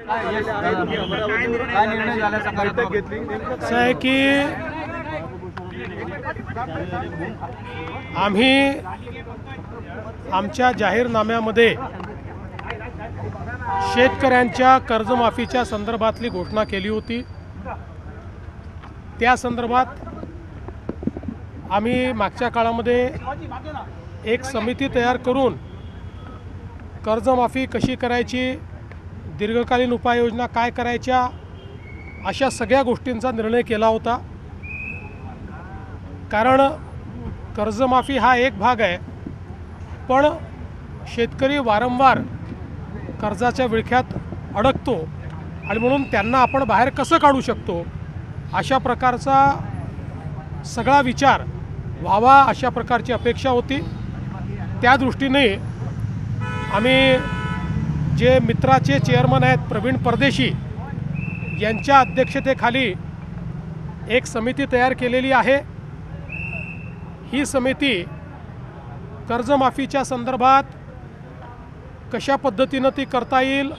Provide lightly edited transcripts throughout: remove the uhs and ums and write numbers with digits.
काय निर्णय झाला सकारात्मक घेतली असं आहे की आम्ही आमच्या जाहीरनाम्यामध्ये शेतकऱ्यांच्या कर्जमाफीच्या संदर्भातली घोषणा केली होती। त्या संदर्भात आम्ही मागच्या काळामध्ये एक समिती तयार करून कर्जमाफी कशी करायची, दीर्घकालीन उपाययोजना काय करायच्या, अशा सगळ्या गोष्टींचा निर्णय केला होता। कारण कर्जमाफी हा एक भाग आहे, पण शेतकरी वारंवार कर्जाच्या विळख्यात अडकतो आणि म्हणून त्यांना आपण बाहेर कसं काढू शकतो अशा प्रकारचा सगळा विचार व्हावा अशा प्रकारची अपेक्षा होती। त्या दृष्टीने आम्ही जे मित्राचे चेअरमन आहेत प्रवीण परदेशी यांच्या अध्यक्षतेखाली एक समिती तयार केलेली आहे। ही समिती कर्जमाफीच्या संदर्भात कशा पद्धतीनं ती करता येईल,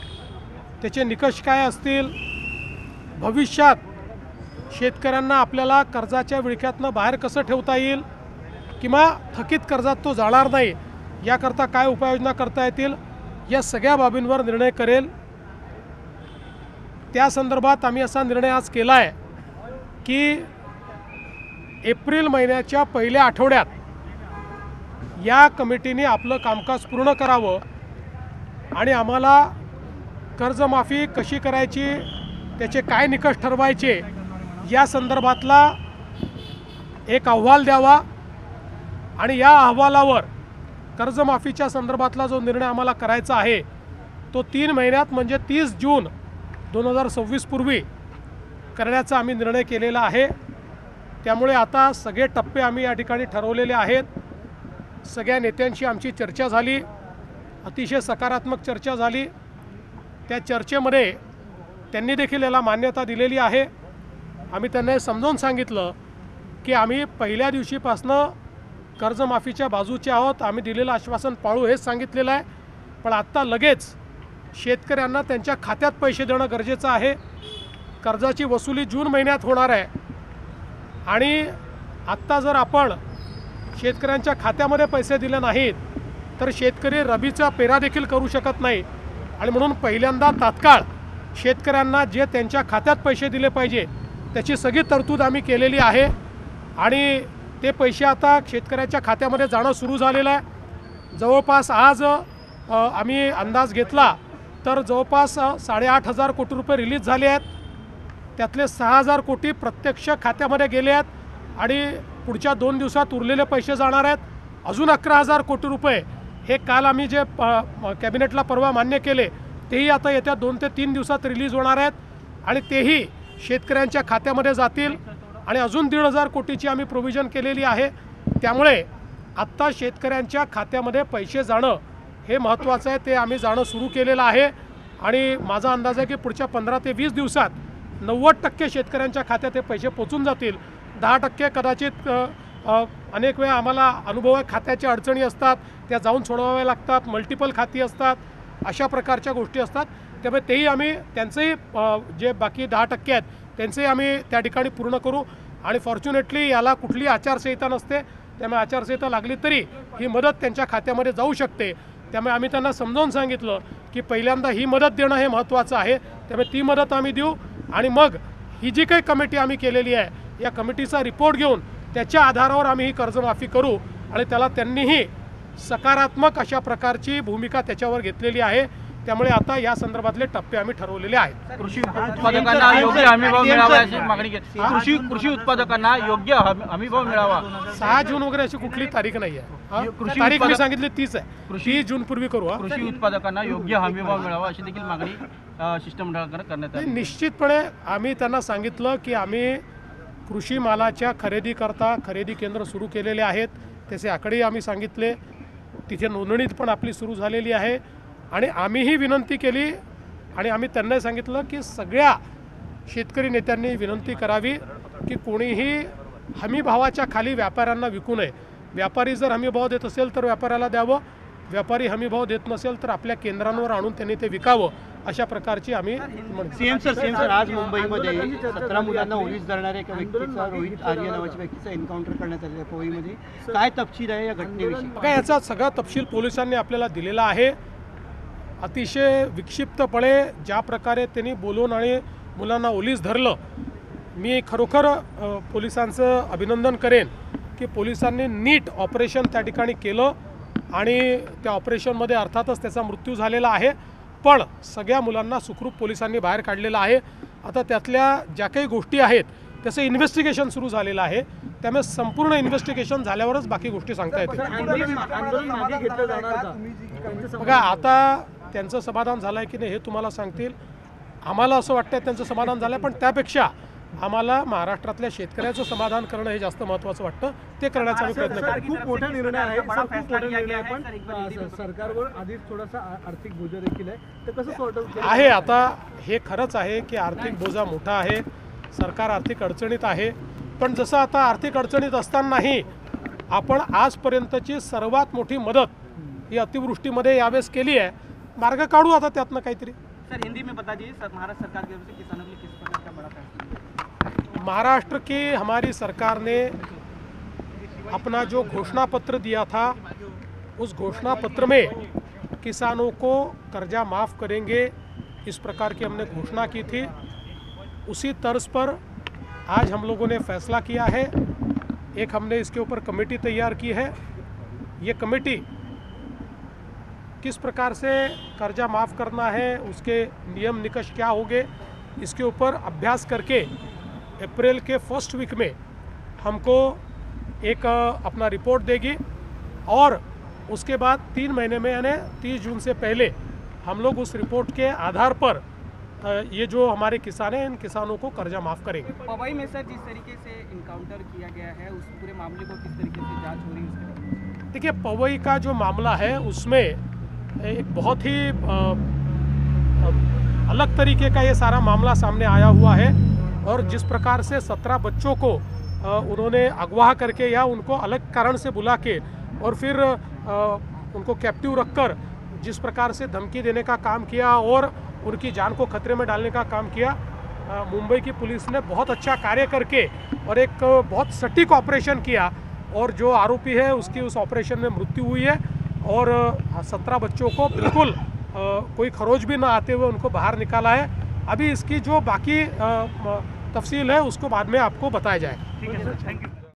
त्याचे निकष काय असतील, भविष्यात शेतकऱ्यांना आपल्याला कर्जाच्या विळख्यातनं बाहेर कसं ठेवता येईल किंवा थकीत कर्जात तो जाणार नाही याकरता काय उपाययोजना करता येतील, या सगळ्या बाबींवर निर्णय करेल। त्या संदर्भात आम्ही असा निर्णय आज केला आहे की एप्रिल महिन्याच्या पहिल्या आठवड्यात या कमिटीने आपलं कामकाज पूर्ण करावं आणि आम्हाला कर्जमाफी कशी करायची, त्याचे काय निकष ठरवायचे या संदर्भातला एक अहवाल द्यावा आणि या अहवालावर कर्जमाफीच्या संदर्भातला जो निर्णय आम्हाला करायचा आहे तो 3 महिन्यात म्हणजे 30 जून 2026 पूर्वी करण्याचा आम्ही निर्णय केलेला आहे। त्यामुळे आता सगळे टप्पे आम्ही या ठिकाणी ठरवलेले आहेत। सगळ्या नेत्यांशी आमची चर्चा झाली, अतिशय सकारात्मक चर्चा झाली। त्या चर्चेमध्ये त्यांनी देखील याला मान्यता दिलेली आहे। आम्ही त्यांना समजावून सांगितलं की आम्ही पहिल्या दिवशीपासनं कर्जमाफीच्या बाजूचे आहोत, आम्ही दिलेलं आश्वासन पाळू हेच सांगितलेलं आहे। पण आत्ता लगेच शेतकऱ्यांना त्यांच्या खात्यात पैसे देणं गरजेचं आहे। कर्जाची वसुली जून महिन्यात होणार आहे आणि आत्ता जर आपण शेतकऱ्यांच्या खात्यामध्ये पैसे दिले नाहीत तर शेतकरी रबीचा पेरा देखील करू शकत नाही आणि म्हणून पहिल्यांदा तात्काळ शेतकऱ्यांना जे त्यांच्या खात्यात पैसे दिले पाहिजे त्याची सगळी तरतूद आम्ही केलेली आहे आणि ते पैसे आता शेतकऱ्याच्या खात्यामध्ये जाणं सुरू झालेलं आहे। जवळपास आज आम्ही अंदाज घेतला तर जवळपास 8,500 कोटी रुपये रिलीज झाले आहेत। त्यातले 6,000 कोटी प्रत्यक्ष खात्यामध्ये गेले आहेत आणि पुढच्या 2 दिवसात उरलेले पैसे जाणार आहेत। अजून 11,000 कोटी रुपये हे काल आम्ही जे कॅबिनेटला परवा मान्य केले तेही आता येत्या 2 ते 3 दिवसात रिलीज होणार आहेत आणि तेही शेतकऱ्यांच्या खात्यामध्ये जातील आणि अजून 1,500 कोटीची आम्ही प्रोव्हिजन केलेली आहे। त्यामुळे आत्ता शेतकऱ्यांच्या खात्यामध्ये पैसे जाणं हे महत्त्वाचं आहे, ते आम्ही जाणं सुरू केलेलं आहे आणि माझा अंदाज आहे की पुढच्या 15 ते 20 दिवसात 90% शेतकऱ्यांच्या खात्यात हे पैसे पोचून जातील। 10% कदाचित अनेक वेळा आम्हाला अनुभव आहे, खात्याच्या अडचणी असतात त्या जाऊन सोडवाव्या लागतात, मल्टिपल खाती असतात, अशा प्रकारच्या गोष्टी असतात। त्यामुळे तेही आम्ही त्यांचंही जे बाकी 10% आहेत त्यांचंही आम्ही त्या ठिकाणी पूर्ण करू आणि फॉर्च्युनेटली याला कुठली आचारसंहिता नसते, त्यामुळे आचारसंहिता लागली तरी ही मदत त्यांच्या खात्यामध्ये जाऊ शकते। त्यामुळे आम्ही त्यांना समजावून सांगितलं की पहिल्यांदा ही मदत देणं हे महत्त्वाचं आहे, त्यामुळे ती मदत आम्ही देऊ आणि मग ही जी काही कमिटी आम्ही केलेली आहे या कमिटीचा रिपोर्ट घेऊन त्याच्या आधारावर आम्ही ही कर्जमाफी करू आणि त्याला त्यांनीही सकारात्मक अशा प्रकारची भूमिका त्याच्यावर घेतलेली आहे। त्यामुळे आता या संदर्भातले टप्पे आम्ही ठरवलेले आहेत। कृषी उत्पादकांना योग्य हमीभाव मिळावा अशी मागणी केली। कृषी उत्पादकांना योग्य हमीभाव मिळावा। 6 जून वगैरे अशी कुठली तारीख नाही आहे, तारीख मी सांगितली 30 आहे, 30 जून पूर्वी करू। कृषी उत्पादकांना योग्य हमीभाव मिळावा अशी देखील मागणी शिष्टमंडळाकडे करण्यात आली। निश्चितपणे आम्ही त्यांना सांगितलं की आम्ही कृषी मालाच्या खरेदीकरता खरेदी केंद्र सुरू केलेले आहेत, त्याचे आकडे आम्ही सांगितले, तिथे नोंदणी पण आपली सुरू झालेली आहे आणि आम्हीही विनंती केली आणि आम्ही त्यांना सांगितलं की सगळ्या शेतकरी नेत्यांनी विनंती करावी की कोणीही हमी भावाच्या खाली व्यापाऱ्यांना विकू नये। व्यापारी जर हमी भाव देत असेल तर व्यापाऱ्याला द्यावं, व्यापारी हमीभाव देत नसेल तर आपल्या केंद्रांवर आणून त्यांनी ते विकावं, अशा प्रकारची आम्ही म्हणतो. सीएम सर आज मुंबईमध्ये 17 मुलांना ओलीस धरणाऱ्या एका व्यक्तीचा, रोहित आर्य नावाच्या व्यक्तीचा एन्काउंटर करण्यात आलेला आहे पवईमध्ये. काय तपशील आहे या घटनेविषयी? बघा, याचा सगळा तपशील पोलिसांनी आपल्याला दिलेला आहे. अतिशय विक्षिप्तपणे ज्या प्रकारे त्यांनी बोलून आणि मुलांना ओलीस धरलं, मी खरोखर पोलिसांचं अभिनंदन करेन की पोलिसांनी नीट ऑपरेशन त्या ठिकाणी केलं आणि त्या ऑपरेशनमध्ये अर्थातच त्याचा मृत्यू झालेला आहे, पण सगळ्या मुलांना सुखरूप पोलिसांनी बाहेर काढलेलं आहे. आता त्यातल्या ज्या काही गोष्टी आहेत त्याचं इन्व्हेस्टिगेशन सुरू झालेलं आहे, त्यामुळे संपूर्ण इन्व्हेस्टिगेशन झाल्यावरच बाकी गोष्टी सांगता येतील. बघा, आता त्यांचं समाधान झालं आहे की नाही हे तुम्हाला सांगतील. आम्हाला असं वाटतं त्यांचं समाधान झालं आहे, पण त्यापेक्षा आम्हाला महाराष्ट्रातल्या शेतकऱ्याचं समाधान करणं हे जास्त महत्त्वाचं वाटतं. ते करण्याचा आम्ही प्रयत्न करू. खूप मोठा निर्णय आहे, खूप मोठा निर्णय, पण सरकारवर आधीच थोडासा आर्थिक बोजा देखील आहे, तर कसं सॉर्ट आउट आहे? आता हे खरंच आहे की आर्थिक बोजा मोठा आहे, सरकार आर्थिक अडचणीत आहे, पण जसं आता आर्थिक अडचणीत असतानाही आपण आजपर्यंतची सर्वात मोठी मदत ही अतिवृष्टीमध्ये यावेळेस केली आहे. मार्ग काढू आता त्यातनं काहीतरी. सर हिंदी में बता दीजिए, सर महाराष्ट्र सरकार की ओर से किसानों के लिए किस प्रकार का बड़ा फैसला? महाराष्ट्र की हमारी सरकार ने अपना जो घोषणा पत्र दिया था, उस घोषणा पत्र में किसानों को कर्जा माफ़ करेंगे, इस प्रकार की हमने घोषणा की थी. उसी तर्ज पर आज हम लोगों ने फैसला किया है. एक हमने इसके ऊपर कमेटी तैयार की है. ये कमेटी किस प्रकार से कर्जा माफ़ करना है, उसके नियम निकष क्या होंगे, इसके ऊपर अभ्यास करके अप्रैल के फर्स्ट वीक में हमको एक अपना रिपोर्ट देगी और उसके बाद 3 महीने में यानी 30 जून से पहले हम लोग उस रिपोर्ट के आधार पर ये जो हमारे किसान हैं इन किसानों को कर्जा माफ़ करेंगे. पवई में सर जिस तरीके से इनकाउंटर किया गया है उस पूरे मामले को किस तरीके से जांच हो रही है? देखिए, पवई का जो मामला है उसमें एक बहुत ही अलग तरीके का ये सारा मामला सामने आया हुआ है और जिस प्रकार से 17 बच्चों को उन्होंने अगवा करके या उनको अलग कारण से बुला के और फिर उनको कैप्टिव रखकर जिस प्रकार से धमकी देने का काम किया और उनकी जान को खतरे में डालने का काम किया, मुंबई की पुलिस ने बहुत अच्छा कार्य करके और एक बहुत सटीक ऑपरेशन किया और जो आरोपी है उसकी उस ऑपरेशन में मृत्यु हुई है और 17 बच्चों को बिल्कुल कोई खरोच भी ना आते हुए उनको बाहर निकाला है. अभी इसकी जो बाकी तफसील है उसको बाद में आपको बताया जाएगा. ठीक है सर, थैंक यू.